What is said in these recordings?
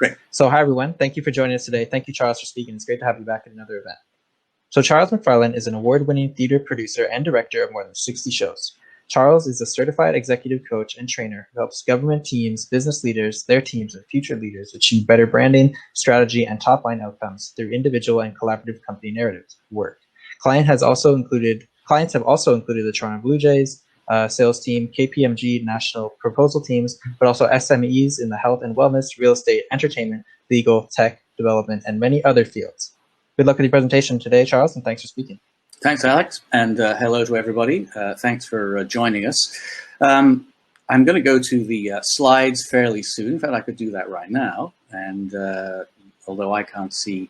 Great. So hi, everyone. Thank you for joining us today. Thank you, Charles, for speaking. It's great to have you back at another event. So Charles McFarland is an award-winning theater producer and director of more than 60 shows. Charles is a certified executive coach and trainer who helps government teams, business leaders, their teams, and future leaders achieve better branding, strategy, and top-line outcomes through individual and collaborative company narratives work. Clients have also included the Toronto Blue Jays, sales team, KPMG national proposal teams, but also SMEs in the health and wellness, real estate, entertainment, legal, tech, development, and many other fields. Good luck with your presentation today, Charles, and thanks for speaking. Thanks, Alex, and hello to everybody. Thanks for joining us. I'm going to go to the slides fairly soon. In fact, I could do that right now. And although I can't see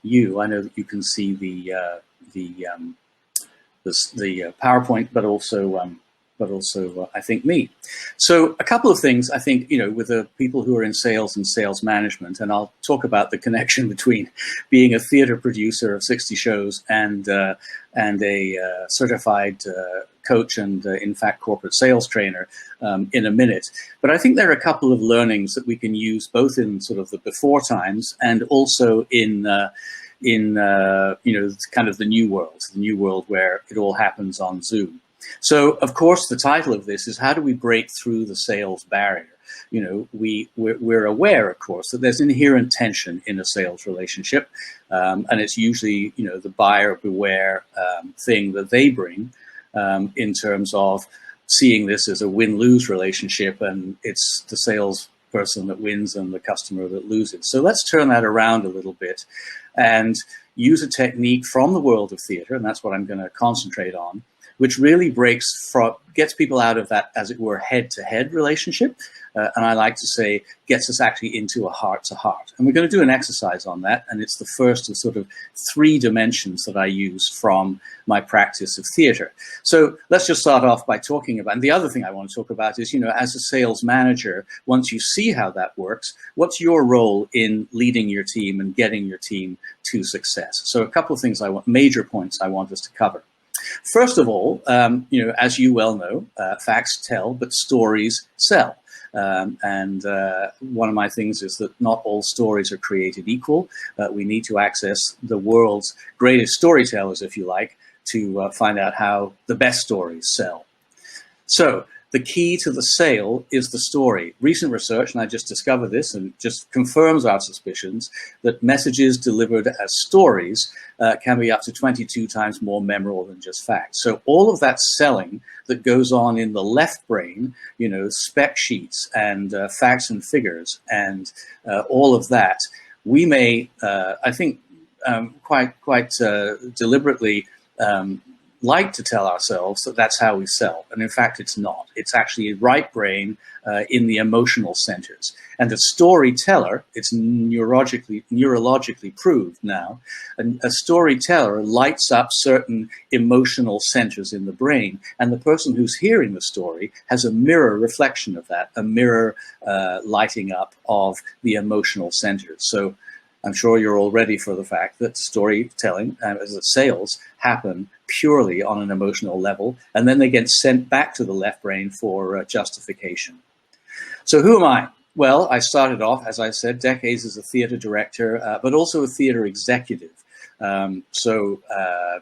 you, I know that you can see the PowerPoint, but also I think me. So a couple of things, I think, with the people who are in sales and sales management, and I'll talk about the connection between being a theater producer of 60 shows and a certified coach and, in fact, corporate sales trainer in a minute. But I think there are a couple of learnings that we can use both in sort of the before times and also in kind of the new world where it all happens on Zoom. So, of course, the title of this is how do we break through the sales barrier? We're aware, of course, that there's inherent tension in a sales relationship, and it's usually, the buyer beware thing that they bring in terms of seeing this as a win-lose relationship, and it's the salesperson that wins and the customer that loses. So let's turn that around a little bit and use a technique from the world of theater, and that's what I'm going to concentrate on, which really gets people out of that, as it were, head-to-head relationship. And I like to say, gets us actually into a heart-to-heart. And we're going to do an exercise on that. And it's the first of sort of 3 dimensions that I use from my practice of theater. So let's just start off by talking about, and the other thing I want to talk about is, as a sales manager, once you see how that works, what's your role in leading your team and getting your team to success? So a couple of things major points I want us to cover. First of all, as you well know, facts tell, but stories sell. And one of my things is that not all stories are created equal. We need to access the world's greatest storytellers, if you like, to find out how the best stories sell. So the key to the sale is the story. Recent research, and I just discovered this and just confirms our suspicions, that messages delivered as stories can be up to 22 times more memorable than just facts. So all of that selling that goes on in the left brain, spec sheets and facts and figures and all of that, we may, I think, quite deliberately like to tell ourselves that that's how we sell. And in fact, it's not. It's actually right brain in the emotional centers. And a storyteller, it's neurologically proved now, and a storyteller lights up certain emotional centers in the brain. And the person who's hearing the story has a mirror reflection of that, a mirror lighting up of the emotional centers. So I'm sure you're all ready for the fact that storytelling, as sales, happen purely on an emotional level, and then they get sent back to the left brain for justification. So who am I? Well, I started off, as I said, decades as a theater director, but also a theater executive.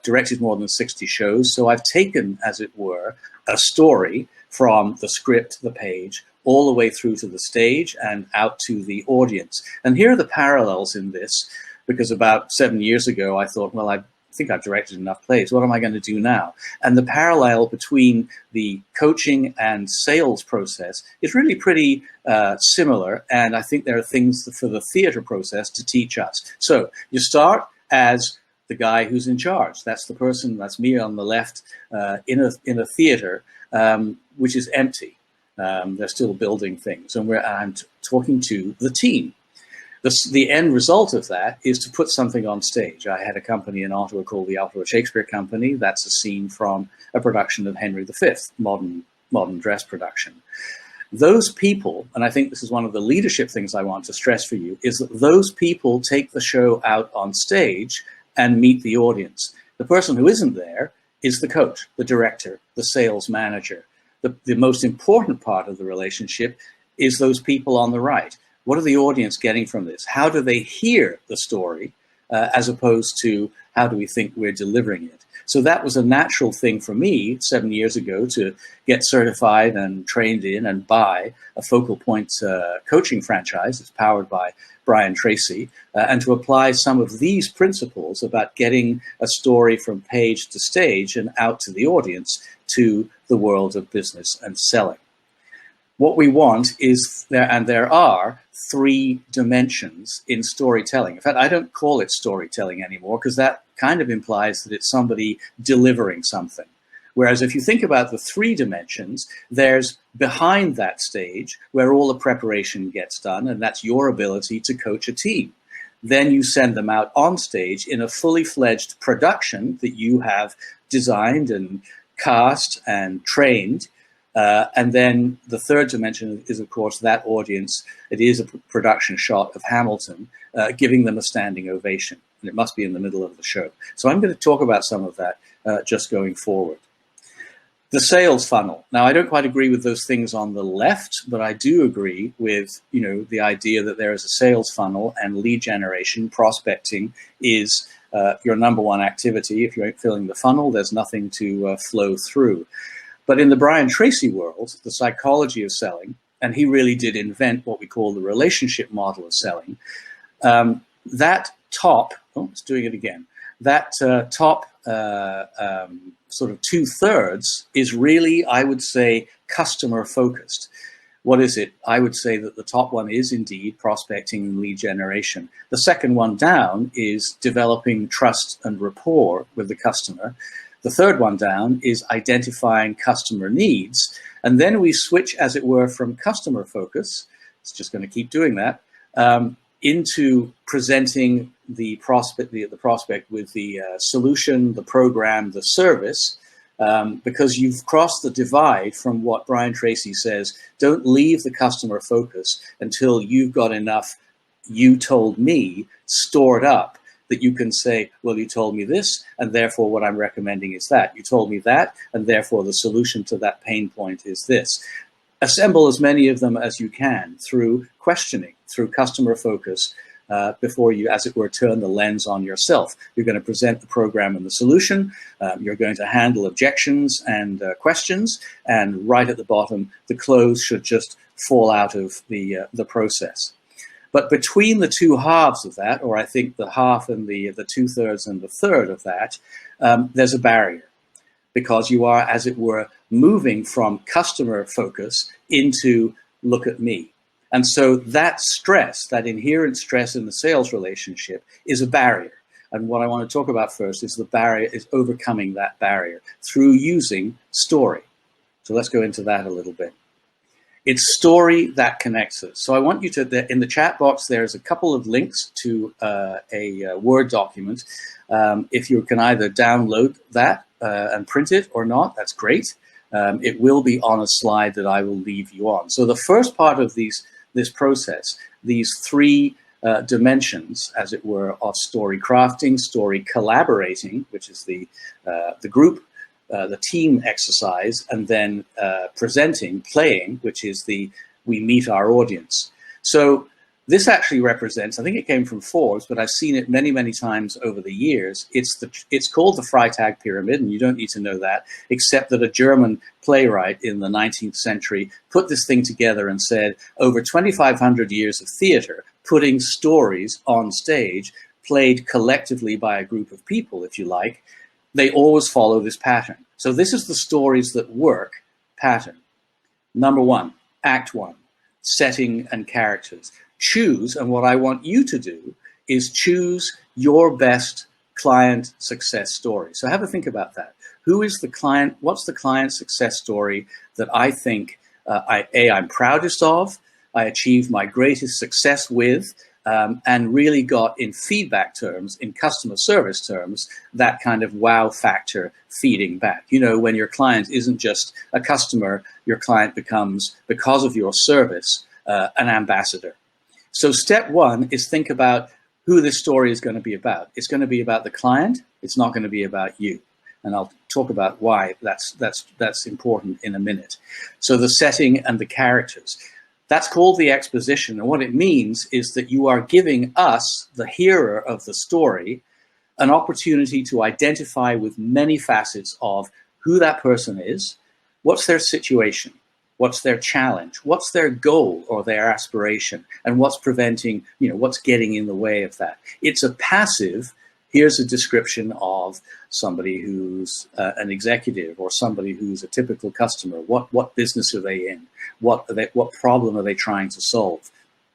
Directed more than 60 shows. So I've taken, as it were, a story from the script, the page, all the way through to the stage and out to the audience. And here are the parallels in this, because about 7 years ago, I thought, well, I think I've directed enough plays. What am I going to do now? And the parallel between the coaching and sales process is really pretty similar. And I think there are things for the theater process to teach us. So you start as the guy who's in charge. That's the person, that's me on the left, in a theater, which is empty. They're still building things, and I'm talking to the team. The end result of that is to put something on stage. I had a company in Ottawa called the Ottawa Shakespeare Company. That's a scene from a production of Henry V, modern dress production. Those people, and I think this is one of the leadership things I want to stress for you, is that those people take the show out on stage and meet the audience. The person who isn't there is the coach, the director, the sales manager. The most important part of the relationship is those people on the right. What are the audience getting from this? How do they hear the story as opposed to how do we think we're delivering it? So that was a natural thing for me 7 years ago to get certified and trained in and buy a Focal Point coaching franchise. It's powered by Brian Tracy, and to apply some of these principles about getting a story from page to stage and out to the audience to the world of business and selling. What we want is there are 3 dimensions in storytelling. In fact, I don't call it storytelling anymore because that kind of implies that it's somebody delivering something. Whereas if you think about the 3 dimensions, there's behind that stage where all the preparation gets done, and that's your ability to coach a team. Then you send them out on stage in a fully fledged production that you have designed and cast and trained. And then the 3rd dimension is, of course, that audience. It is a production shot of Hamilton, giving them a standing ovation. And it must be in the middle of the show. So I'm going to talk about some of that just going forward. The sales funnel. Now, I don't quite agree with those things on the left, but I do agree with, the idea that there is a sales funnel and lead generation. Prospecting is your number one activity. If you ain't filling the funnel, there's nothing to flow through. But in the Brian Tracy world, the psychology of selling, and he really did invent what we call the relationship model of selling, that top, it's doing it again, that top sort of 2/3 is really, I would say, customer focused. What is it? I would say that the top one is indeed prospecting and lead generation. The second one down is developing trust and rapport with the customer. The third one down is identifying customer needs. And then we switch, as it were, from customer focus, it's just going to keep doing that, into presenting the prospect with the solution, the program, the service, because you've crossed the divide from what Brian Tracy says, don't leave the customer focus until you've got enough "you told me" stored up that you can say, well, you told me this, and therefore what I'm recommending is that. You told me that, and therefore the solution to that pain point is this. Assemble as many of them as you can through questioning, through customer focus, before you, as it were, turn the lens on yourself. You're going to present the program and the solution. You're going to handle objections and questions. And right at the bottom, the close should just fall out of the process. But between the 2 halves of that, or I think the half and the 2/3 and the 1/3 of that, there's a barrier. Because you are, as it were, moving from customer focus into look at me. And so that stress, that inherent stress in the sales relationship is a barrier. And what I want to talk about first is the barrier, is overcoming that barrier through using story. So let's go into that a little bit. It's story that connects us. So I want you to, in the chat box, there's a couple of links to a Word document. If you can either download that and print it or not, that's great. It will be on a slide that I will leave you on. So the first part of this process, these 3 dimensions, as it were, of story crafting, story collaborating, which is the group, the team exercise, and then presenting, playing, which is we meet our audience. So this actually represents, I think it came from Forbes, but I've seen it many, many times over the years. It's called the Freytag Pyramid, and you don't need to know that, except that a German playwright in the 19th century put this thing together and said, over 2,500 years of theater, putting stories on stage, played collectively by a group of people, if you like, they always follow this pattern. So this is the stories that work pattern. Number 1, Act 1, setting and characters. Choose, and what I want you to do is choose your best client success story. So have a think about that. Who is the client? What's the client success story that I think I'm proudest of, I achieved my greatest success with, and really got, in feedback terms, in customer service terms, that kind of wow factor feeding back. When your client isn't just a customer, your client becomes, because of your service, an ambassador. So step 1 is think about who this story is going to be about. It's going to be about the client. It's not going to be about you. And I'll talk about why that's important in a minute. So the setting and the characters. That's called the exposition. And what it means is that you are giving us, the hearer of the story, an opportunity to identify with many facets of who that person is, what's their situation, what's their challenge, what's their goal or their aspiration, and what's preventing, what's getting in the way of that. It's a passive, here's a description of somebody who's an executive or somebody who's a typical customer. What business are they in? What problem are they trying to solve?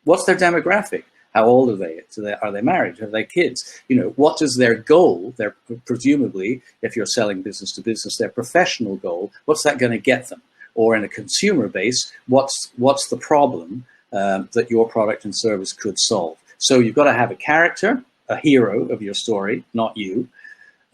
What's their demographic? How old are they? Are they married? Have they kids? What is their goal? Their presumably, if you're selling business to business, their professional goal. What's that going to get them? Or in a consumer base, what's the problem that your product and service could solve? So you've got to have a character, a hero of your story, not you.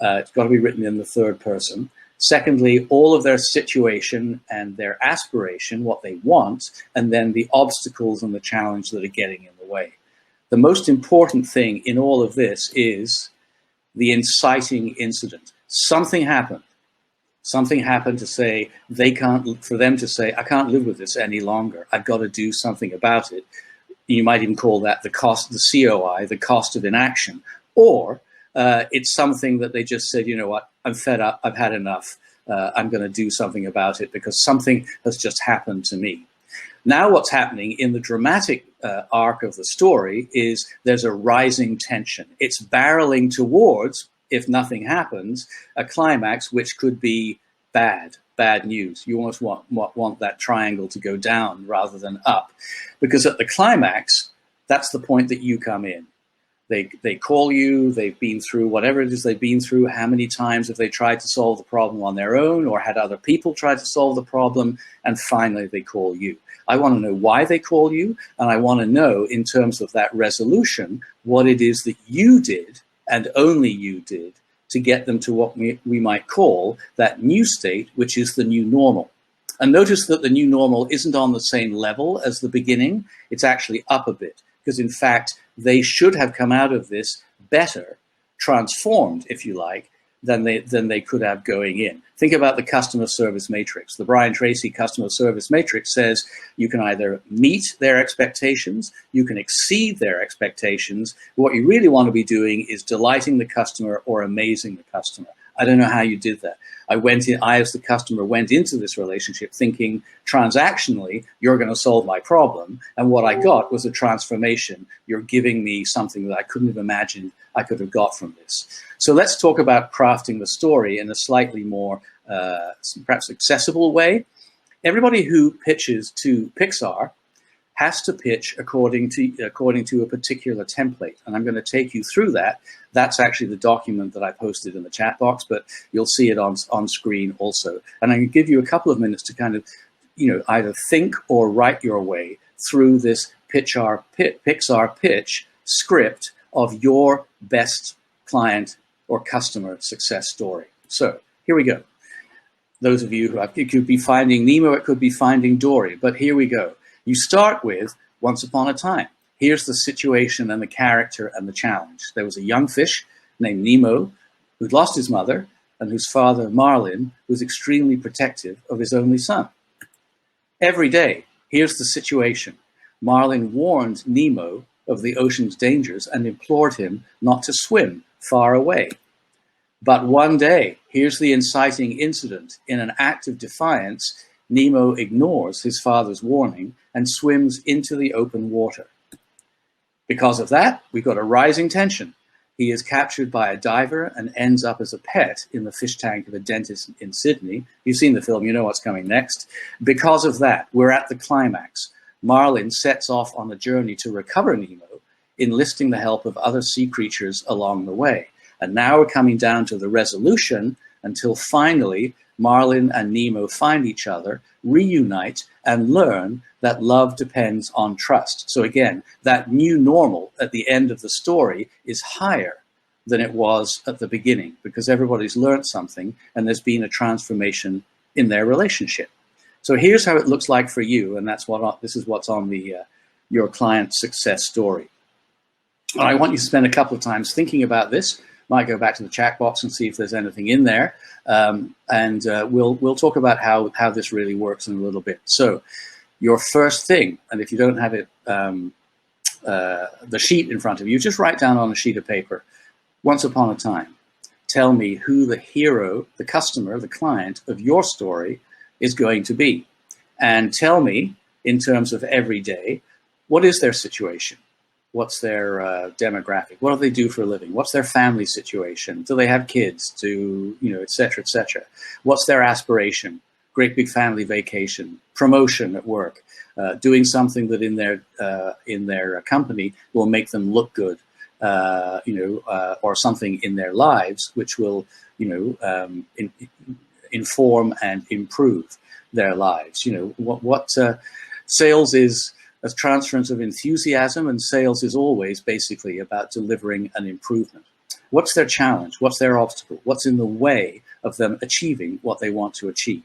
It's got to be written in the third person. Secondly, all of their situation and their aspiration, what they want, and then the obstacles and the challenge that are getting in the way. The most important thing in all of this is the inciting incident. Something happened. Something happened to say for them to say, I can't live with this any longer. I've got to do something about it. You might even call that the cost, the COI, the cost of inaction. Or it's something that they just said, you know what, I'm fed up, I've had enough. I'm going to do something about it because something has just happened to me. Now what's happening in the dramatic arc of the story is there's a rising tension. It's barreling towards, if nothing happens, a climax which could be bad news. You almost want that triangle to go down rather than up. Because at the climax, that's the point that you come in. They call you, they've been through whatever it is they've been through, how many times have they tried to solve the problem on their own or had other people try to solve the problem, and finally they call you. I want to know why they call you, and I want to know, in terms of that resolution, what it is that you did, and only you did, to get them to what we might call that new state, which is the new normal. And notice that the new normal isn't on the same level as the beginning, it's actually up a bit, because in fact, they should have come out of this better, transformed, if you like, than they could have going in. Think about the customer service matrix. The Brian Tracy customer service matrix says you can either meet their expectations, you can exceed their expectations. What you really want to be doing is delighting the customer or amazing the customer. I don't know how you did that. I, as the customer, went into this relationship thinking transactionally, you're going to solve my problem. And what I got was a transformation. You're giving me something that I couldn't have imagined I could have got from this. So let's talk about crafting the story in a slightly more, perhaps accessible way. Everybody who pitches to Pixar has to pitch according to a particular template. And I'm going to take you through that. That's actually the document that I posted in the chat box, but you'll see it on screen also. And I'm going to give you a couple of minutes to kind of, either think or write your way through this Pixar pitch script of your best client or customer success story. So here we go. Those of you it could be Finding Nemo, it could be Finding Dory, but here we go. You start with Once Upon a Time. Here's the situation and the character and the challenge. There was a young fish named Nemo who'd lost his mother and whose father, Marlin, was extremely protective of his only son. Every day, here's the situation. Marlin warned Nemo of the ocean's dangers and implored him not to swim far away. But one day, here's the inciting incident. In an act of defiance, Nemo ignores his father's warning and swims into the open water. Because of that, we've got a rising tension. He is captured by a diver and ends up as a pet in the fish tank of a dentist in Sydney. You've seen the film, you know what's coming next. Because of that, we're at the climax. Marlin sets off on a journey to recover Nemo, enlisting the help of other sea creatures along the way. And now we're coming down to the resolution until finally Marlin and Nemo find each other, reunite, and learn that love depends on trust. So again, that new normal at the end of the story is higher than it was at the beginning because everybody's learned something and there's been a transformation in their relationship. So here's how it looks like for you, and this is what's on the your client success story. And I want you to spend a couple of times thinking about this. Might go back to the chat box and see if there's anything in there, and we'll talk about how this really works in a little bit. So your first thing, and if you don't have it, the sheet in front of you, just write down on a sheet of paper, once upon a time, tell me who the hero, the customer, the client of your story is going to be. And tell me, in terms of every day, what is their situation? What's their demographic? What do they do for a living? What's their family situation? Do they have kids? Et cetera, et cetera. What's their aspiration? Great big family vacation, promotion at work, doing something that in their company will make them look good, or something in their lives which will, inform and improve their lives. What sales is a transference of enthusiasm, and sales is always basically about delivering an improvement. What's their challenge? What's their obstacle? What's in the way of them achieving what they want to achieve?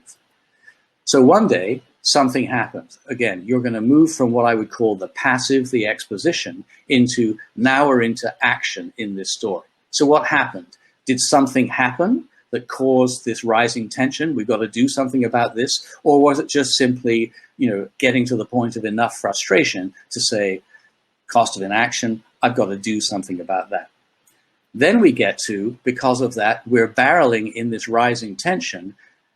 So one day, something happens. Again, you're going to move from what I would call the passive, the exposition, into now we're into action in this story. So what happened? Did something happen that caused this rising tension? We've got to do something about this. Or was it just simply, getting to the point of enough frustration to say, cost of inaction, I've got to do something about that. Then we get to, because of that, we're barreling in this rising tension.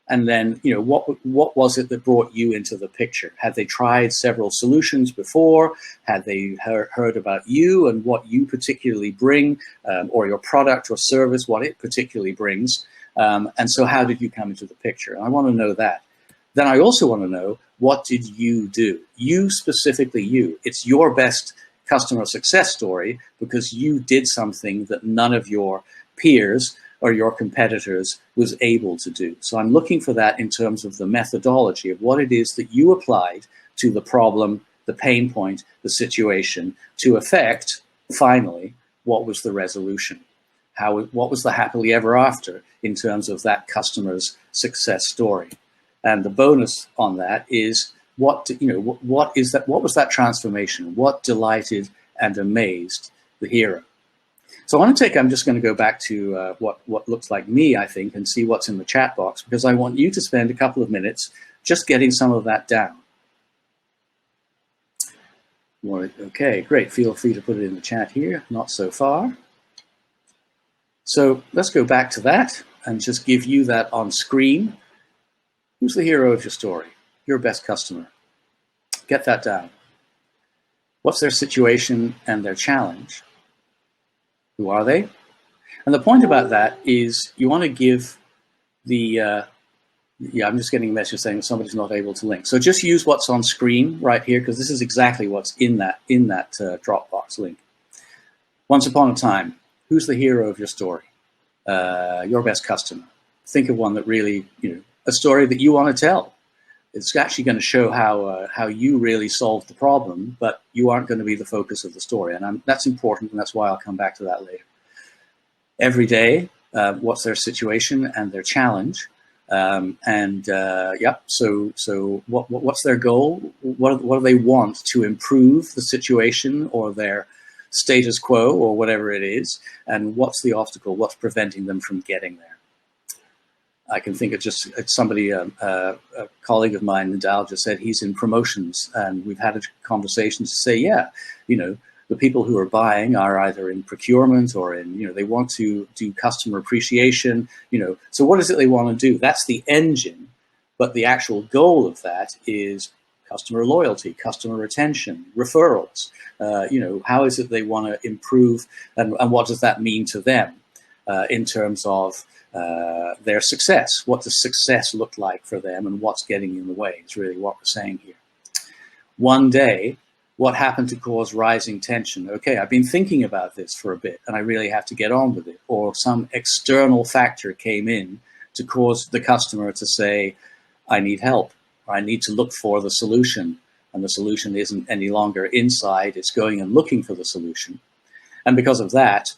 And then, what was it that brought you into the picture? Had they tried several solutions before? Had they heard about you and what you particularly bring, or your product or service, what it particularly brings? And so how did you come into the picture? And I want to know that. Then I also want to know, what did you do? You, specifically you. It's your best customer success story because you did something that none of your peers or your competitors was able to do. So I'm looking for that in terms of the methodology of what it is that you applied to the problem, the pain point, the situation, to affect, finally, what was the resolution? What was the happily ever after in terms of that customer's success story? And the bonus on that is, what was that transformation? What delighted and amazed the hero? So I'm just going to go back to what looks like me, I think, and see what's in the chat box, because I want you to spend a couple of minutes just getting some of that down. Okay, great. Feel free to put it in the chat here. Not so far. So let's go back to that and just give you that on screen. Who's the hero of your story? Your best customer. Get that down. What's their situation and their challenge? Who are they? And the point about that is you want to give the, I'm just getting a message saying somebody's not able to link. So just use what's on screen right here, because this is exactly what's in that Dropbox link. Once upon a time, who's the hero of your story? Your best customer. Think of one that really, a story that you want to tell. It's actually going to show how you really solved the problem, but you aren't going to be the focus of the story. And that's important, and that's why I'll come back to that later. Every day, what's their situation and their challenge? So what's their goal? What do they want to improve the situation or their status quo or whatever it is? And what's the obstacle? What's preventing them from getting there? I can think of somebody, a colleague of mine, Nadal, just said he's in promotions, and we've had a conversation to say, the people who are buying are either in procurement or in, they want to do customer appreciation, so what is it they want to do? That's the engine, but the actual goal of that is customer loyalty, customer retention, referrals. How is it they want to improve, and what does that mean to them in terms of their success? What does success look like for them, and what's getting in the way is really what we're saying here. One day, what happened to cause rising tension? Okay, I've been thinking about this for a bit, and I really have to get on with it. Or some external factor came in to cause the customer to say, I need help, or I need to look for the solution. And the solution isn't any longer inside, it's going and looking for the solution. And because of that,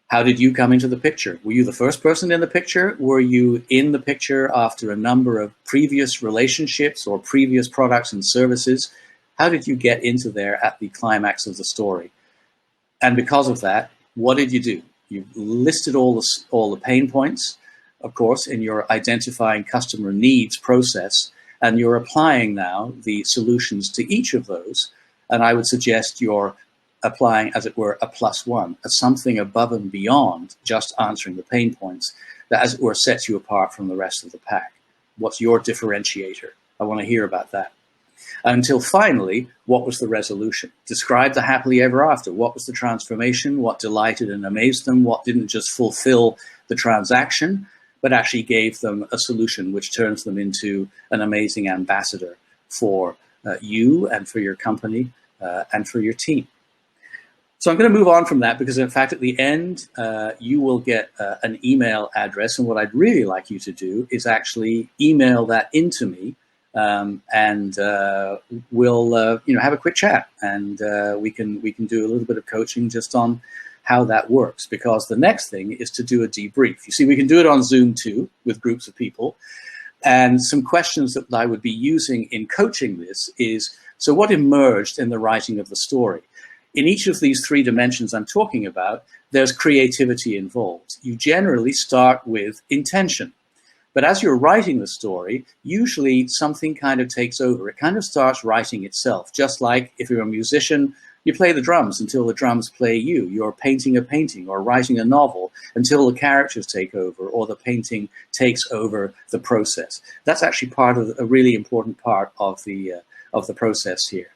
how did you come into the picture? Were you the first person in the picture? Were you in the picture after a number of previous relationships or previous products and services? How did you get into there at the climax of the story? And because of that, what did you do? You listed all the pain points, of course, in your identifying customer needs process. and you're applying now the solutions to each of those. And I would suggest you're applying, as it were, a +1, as something above and beyond just answering the pain points that, as it were, sets you apart from the rest of the pack. What's your differentiator? I want to hear about that. Until finally, what was the resolution? Describe the happily ever after. What was the transformation? What delighted and amazed them? What didn't just fulfill the transaction, but actually gave them a solution which turns them into an amazing ambassador for you and for your company and for your team. So I'm going to move on from that because, in fact, at the end, you will get an email address. And what I'd really like you to do is actually email that into me, and we'll have a quick chat, and we can do a little bit of coaching just on how that works. Because the next thing is to do a debrief. You see, we can do it on Zoom too with groups of people. And some questions that I would be using in coaching this is, so what emerged in the writing of the story? In each of these 3 dimensions I'm talking about, there's creativity involved. You generally start with intention. But as you're writing the story, usually something kind of takes over. It kind of starts writing itself. Just like if you're a musician, you play the drums until the drums play you. You're painting a painting or writing a novel until the characters take over or the painting takes over the process. That's actually part of a really important part of the process here.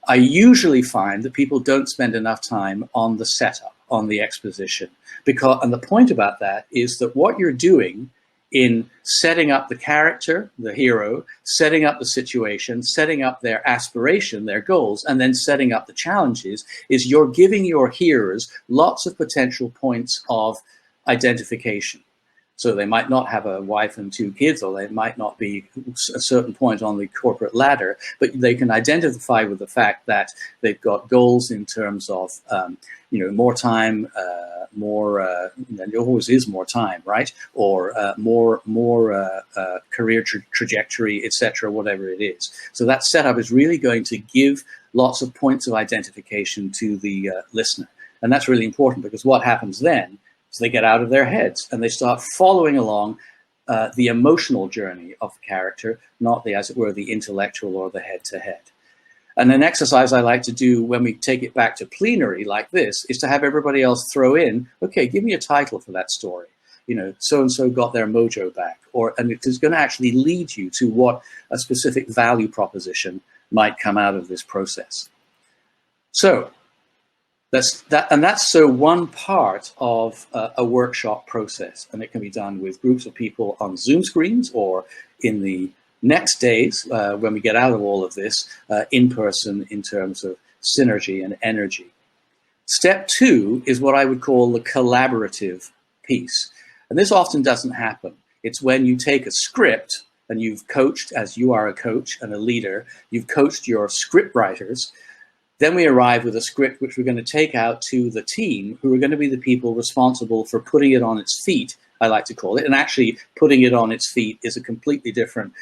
I usually find that people don't spend enough time on the setup, on the exposition, and the point about that is that what you're doing in setting up the character, the hero, setting up the situation, setting up their aspiration, their goals, and then setting up the challenges, is you're giving your hearers lots of potential points of identification. So they might not have a wife and 2 kids, or they might not be a certain point on the corporate ladder, but they can identify with the fact that they've got goals in terms of, more time, there always is more time, right? Or more career trajectory, etc., whatever it is. So that setup is really going to give lots of points of identification to the listener. And that's really important, because what happens then, so they get out of their heads and they start following along the emotional journey of the character, not the, as it were, the intellectual or the head-to-head. And an exercise I like to do when we take it back to plenary like this is to have everybody else throw in, okay, give me a title for that story. So-and-so got their mojo back. And it is going to actually lead you to what a specific value proposition might come out of this process. So, that's so one part of a workshop process, and it can be done with groups of people on Zoom screens or in the next days when we get out of all of this in person in terms of synergy and energy. Step 2 is what I would call the collaborative piece, and this often doesn't happen. It's when you take a script and you've coached, as you are a coach and a leader, you've coached your script writers. Then we arrive with a script which we're going to take out to the team, who are going to be the people responsible for putting it on its feet, I like to call it. And actually putting it on its feet is a completely different,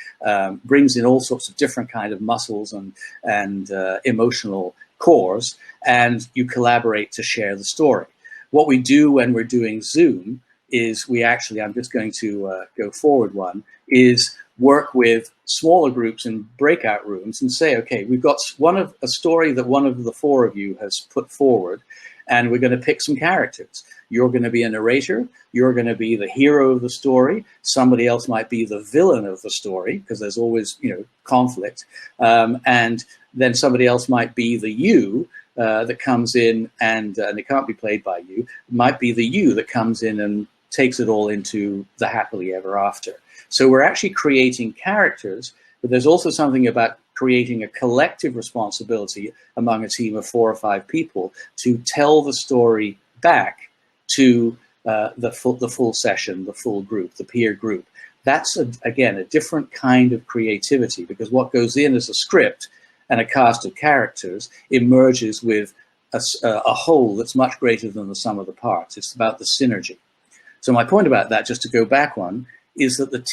brings in all sorts of different kind of muscles and emotional cores, and you collaborate to share the story. What we do when we're doing Zoom is I'm just going to go forward one, is work with smaller groups in breakout rooms and say, okay, we've got a story that one of the 4 of you has put forward, and we're going to pick some characters. You're going to be a narrator. You're going to be the hero of the story. Somebody else might be the villain of the story, because there's always, conflict. And then somebody else might be the you that comes in, and it can't be played by you. It might be the you that comes in and takes it all into the happily ever after. So we're actually creating characters, but there's also something about creating a collective responsibility among a team of 4 or 5 people to tell the story back to the full session, the full group, the peer group. That's, again, a different kind of creativity, because what goes in as a script and a cast of characters emerges with a whole that's much greater than the sum of the parts. It's about the synergy. So my point about that, just to go back one, is that the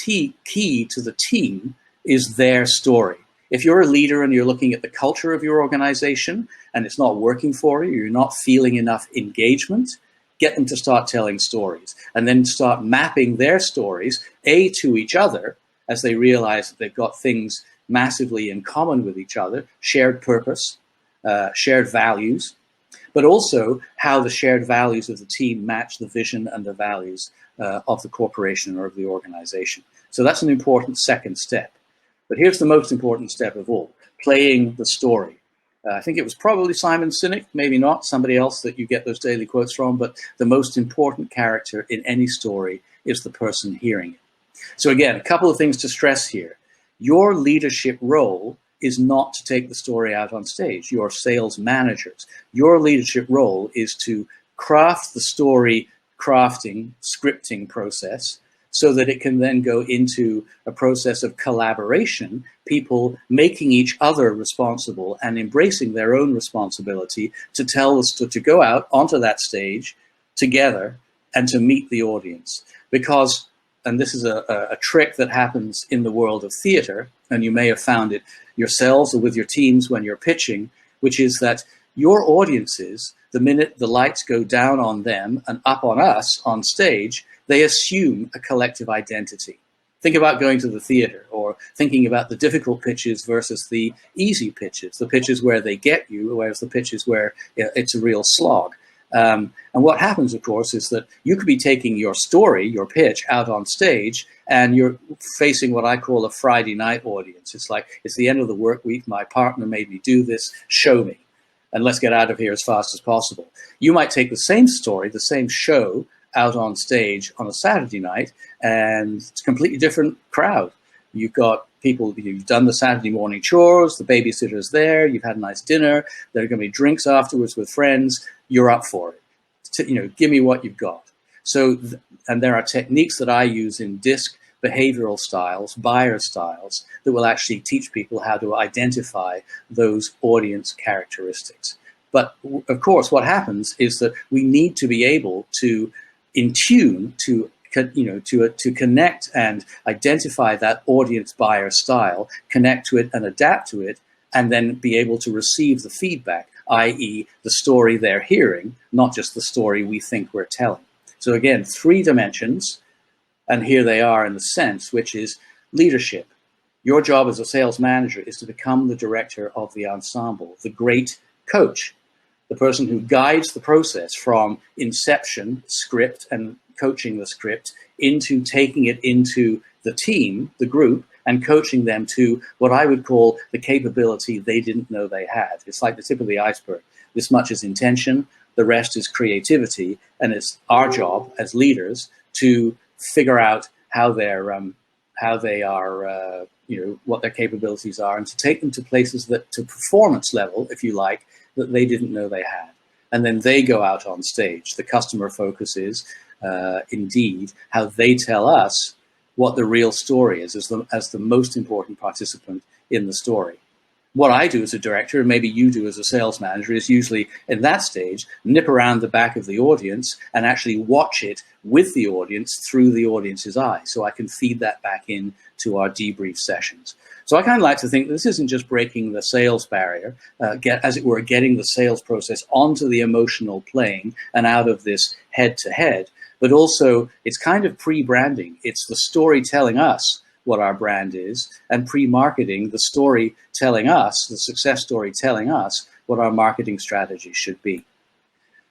key to the team is their story. If you're a leader and you're looking at the culture of your organization and it's not working for you, you're not feeling enough engagement, get them to start telling stories, and then start mapping their stories, A, to each other, as they realize that they've got things massively in common with each other, shared purpose, shared values, but also how the shared values of the team match the vision and the values of the corporation or of the organization. So that's an important second step. But here's the most important step of all, playing the story. I think it was probably Simon Sinek, maybe not, somebody else that you get those daily quotes from, but the most important character in any story is the person hearing it. So again, a couple of things to stress here. Your leadership role is not to take the story out on stage. You're sales managers. Your leadership role is to craft the story crafting, scripting process so that it can then go into a process of collaboration, people making each other responsible and embracing their own responsibility to tell us to go out onto that stage together and to meet the audience. Because, and this is a trick that happens in the world of theater, and you may have found it yourselves or with your teams when you're pitching, which is that your audiences, the minute the lights go down on them and up on us on stage, they assume a collective identity. Think about going to the theater or thinking about the difficult pitches versus the easy pitches, the pitches where they get you, whereas the pitches where it's a real slog. And what happens, of course, is that you could be taking your story, your pitch, out on stage, and you're facing what I call a Friday night audience. It's like, it's the end of the work week, my partner made me do this, show me, and let's get out of here as fast as possible. You might take the same story, the same show, out on stage on a Saturday night, and it's a completely different crowd. You've got people, you've done the Saturday morning chores, the babysitter's there, you've had a nice dinner, there are going to be drinks afterwards with friends, you're up for it. Give me what you've got. So, and there are techniques that I use in DISC behavioral styles, buyer styles, that will actually teach people how to identify those audience characteristics. But of course, what happens is that we need to be able to in tune to connect and identify that audience buyer style, connect to it and adapt to it, and then be able to receive the feedback, i.e. the story they're hearing, not just the story we think we're telling. So again, 3 dimensions, and here they are in the sense, which is leadership. Your job as a sales manager is to become the director of the ensemble, the great coach, the person who guides the process from inception, script, and coaching the script into taking it into the team, the group, and coaching them to what I would call the capability they didn't know they had. It's like the tip of the iceberg. This much is intention, the rest is creativity, and it's our job as leaders to figure out how they are, what their capabilities are, and to take them to places that, to performance level, if you like, that they didn't know they had. And then they go out on stage. The customer focus is indeed how they tell us what the real story is as the most important participant in the story. What I do as a director, and maybe you do as a sales manager, is usually in that stage, nip around the back of the audience and actually watch it with the audience through the audience's eyes. So I can feed that back in to our debrief sessions. So I kind of like to think this isn't just breaking the sales barrier, as it were, getting the sales process onto the emotional plane and out of this head-to-head, but also it's kind of pre-branding. It's the story telling us what our brand is, and pre-marketing, the story telling us, the success story telling us what our marketing strategy should be.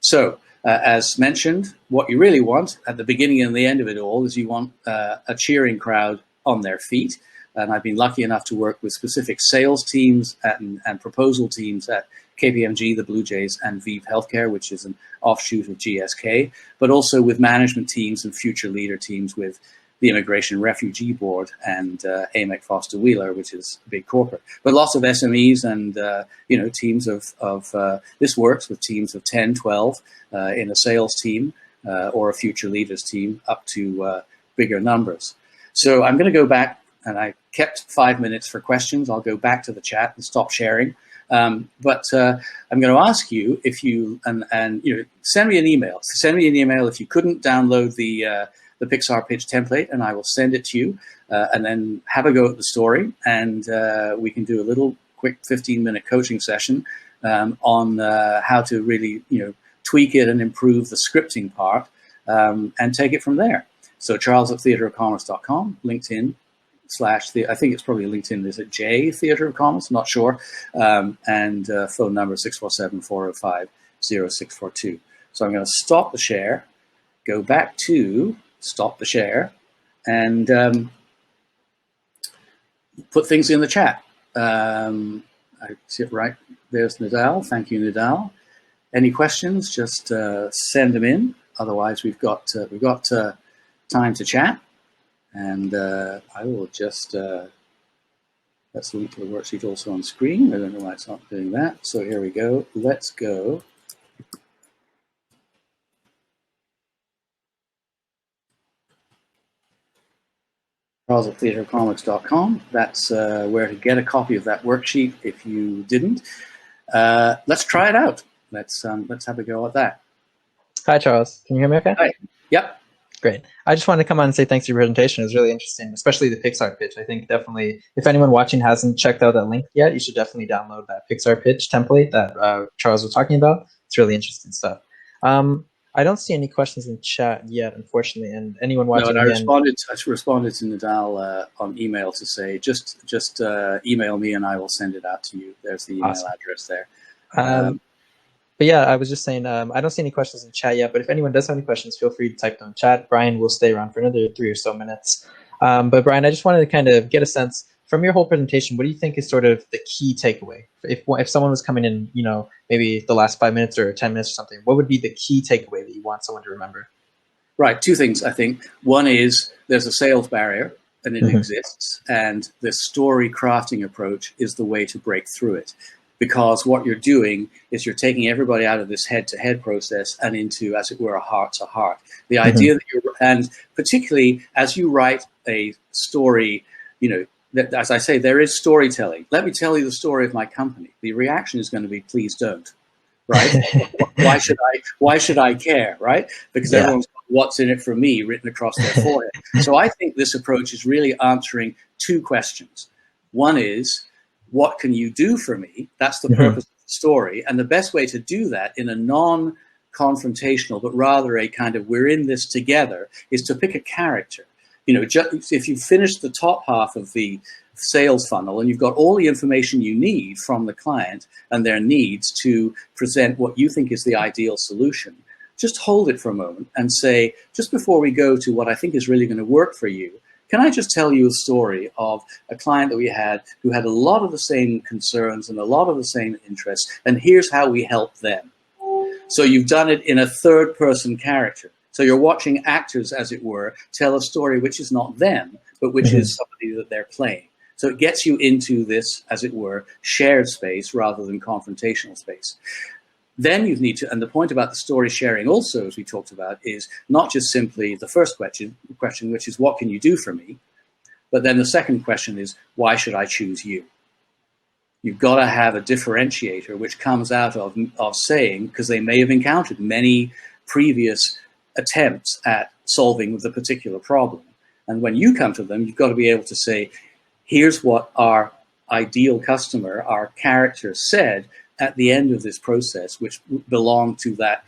So, as mentioned, what you really want at the beginning and the end of it all is you want a cheering crowd on their feet. And I've been lucky enough to work with specific sales teams and proposal teams at KPMG, the Blue Jays, and Vive Healthcare, which is an offshoot of GSK, but also with management teams and future leader teams with the Immigration Refugee Board and AMEC Foster Wheeler, which is a big corporate. But lots of SMEs and teams of this works with teams of 10, 12 in a sales team or a future leaders team up to bigger numbers. So I'm going to go back, and I kept 5 minutes for questions. I'll go back to the chat and stop sharing. But I'm going to ask you if you send me an email. Send me an email if you couldn't download the Pixar pitch template, and I will send it to you, and then have a go at the story, and we can do a little quick 15-minute coaching session on how to really tweak it and improve the scripting part, and take it from there. So Charles at theatreofcommerce.com, LinkedIn, I think it's probably LinkedIn, is it J Theatre of Commerce? Not sure. And phone number 647-405-0642. So I'm going to stop the share, go back to stop the share, and put things in the chat. I see it right. There's Nadal. Thank you, Nadal. Any questions? Just send them in. Otherwise, we've got time to chat. And I will just let's link to the worksheet also on screen. I don't know why it's not doing that. So here we go. Let's go. CharlesAtTheatreComics.com. That's where to get a copy of that worksheet if you didn't. Let's try it out. Let's have a go at that. Hi, Charles. Can you hear me okay? Hi. Yep. Great. I just wanted to come on and say thanks for your presentation. It was really interesting, especially the Pixar pitch. I think definitely, if anyone watching hasn't checked out that link yet, you should definitely download that Pixar pitch template that Charles was talking about. It's really interesting stuff. I don't see any questions in chat yet, unfortunately, and anyone watching I again... responded to Nadal on email to say, just email me and I will send it out to you. There's the email address there. But yeah, I was just saying, I don't see any questions in chat yet, but if anyone does have any questions, feel free to type them in chat. Brian will stay around for another 3 or so minutes. But Brian, I just wanted to kind of get a sense from your whole presentation, what do you think is sort of the key takeaway? If someone was coming in, maybe the last 5 minutes or 10 minutes or something, what would be the key takeaway that you want someone to remember? Right, 2 things, I think. One is there's a sales barrier, and it exists, and the story crafting approach is the way to break through it. Because what you're doing is you're taking everybody out of this head-to-head process and into, as it were, a heart-to-heart. The idea that and particularly as you write a story, that, as I say, there is storytelling. Let me tell you the story of my company. The reaction is going to be, please don't, right? Why should I care, right? Because everyone's got what's in it for me written across their forehead. So I think this approach is really answering 2 questions. One is, what can you do for me? That's the purpose of the story. And the best way to do that in a non-confrontational, but rather a kind of we're in this together, is to pick a character. If you finish the top half of the sales funnel and you've got all the information you need from the client and their needs to present what you think is the ideal solution, just hold it for a moment and say, just before we go to what I think is really going to work for you, can I just tell you a story of a client that we had who had a lot of the same concerns and a lot of the same interests, and here's how we helped them. So you've done it in a third-person character. So you're watching actors, as it were, tell a story which is not them, but which is somebody that they're playing. So it gets you into this, as it were, shared space rather than confrontational space. Then you need to, and the point about the story sharing also, as we talked about, is not just simply the first question, which is what can you do for me? But then the second question is, why should I choose you? You've got to have a differentiator which comes out of saying, because they may have encountered many previous attempts at solving the particular problem. And when you come to them, you've got to be able to say, here's what our ideal customer, our character said at the end of this process, which belonged to that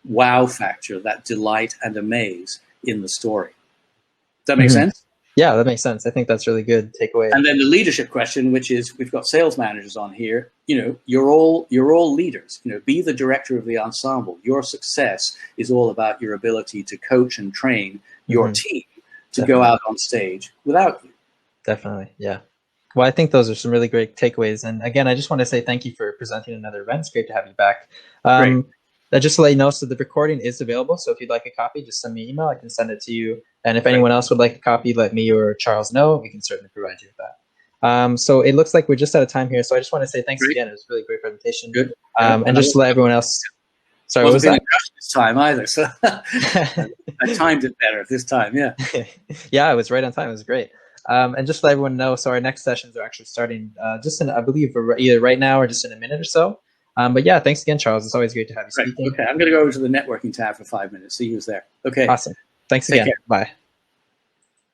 wow factor, that delight and amaze in the story. Does that make sense? Yeah, that makes sense. I think that's really good takeaway. And then the leadership question, which is, we've got sales managers on here. You're all leaders. Be the director of the ensemble. Your success is all about your ability to coach and train your team to go out on stage without you. Definitely, yeah. Well, I think those are some really great takeaways. And again, I just want to say thank you for presenting another event. It's great to have you back. Just to let you know, so the recording is available. So if you'd like a copy, just send me an email. I can send it to you. And if anyone else would like a copy, let me or Charles know. We can certainly provide you with that. So it looks like we're just out of time here. So I just want to say thanks again. It was a really great presentation. Good. And just to let everyone else... Sorry, what was that? This time either, so I timed it better this time, yeah. Yeah, it was right on time. It was great. And just to let everyone know, so our next sessions are actually starting just in, I believe, either right now or just in a minute or so. But yeah, thanks again, Charles. It's always great to have you speaking. Okay, I'm going to go over to the networking tab for 5 minutes, see who's there. Okay. Awesome. Thanks again. Bye.